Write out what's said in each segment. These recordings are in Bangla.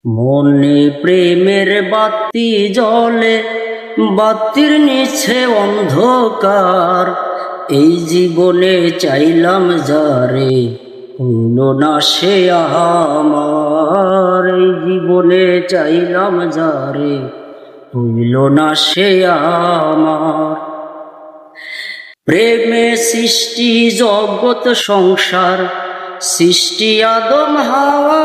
মনে প্রেমের বাতি জ্বলে, বাতির নিচে অন্ধকার। এই জীবনে চাইলাম যারে, হইল না সে আমার। এই জীবনে চাইলাম যারে, হইল না সে আমার। প্রেমে সৃষ্টি জগৎ সংসার, সৃষ্টি আদম হাওয়া।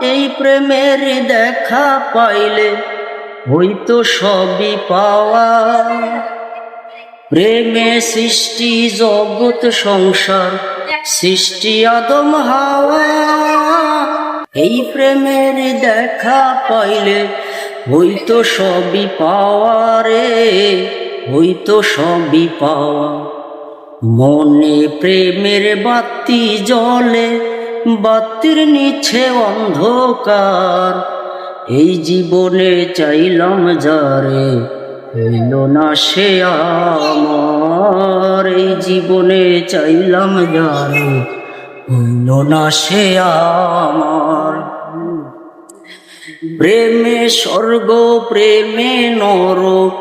এই প্রেমের দেখা পাইলে হইতো সবই পাওয়া। প্রেমে সৃষ্টি জগৎ সংসার, সৃষ্টি আদম হাওয়া। এই প্রেমের দেখা পাইলে হইতো সবই পাওয়া রে, হইতো সবই পাওয়া। মনে প্রেমের বাতি জ্বলে, বাতির নিচে অন্ধকার। এই জীবনে চাইলাম যারে, হইল না সে আমার। এই জীবনে চাইলাম যারে, হইল না সে আমার। প্রেমে স্বর্গ, প্রেমে নরক,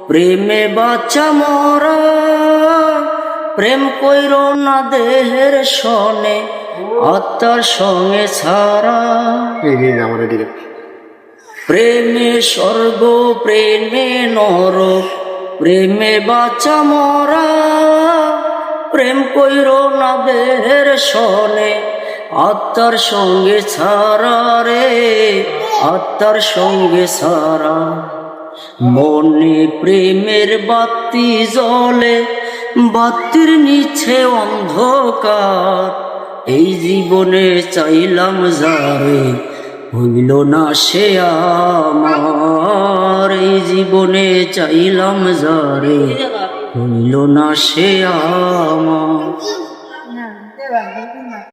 প্রেমে বাঁচা মরা। প্রেম কইর না দেহের সনে, আত্মার সঙ্গে ছাড়া। প্রেমে স্বর্গ, প্রেমে নরক, প্রেমে বাঁচা মরা। প্রেম কইর না দেহের সনে, আত্মার সঙ্গে ছাড়া রে, আত্মার সঙ্গে ছাড়া। মনে প্রেমের বাতি জ্বলে, বাতির নিচে অন্ধকার। এই জীবনে চাইলাম যারে, হইল না সে আমার। এই জীবনে চাইলাম যারে, হইল না সে আমার।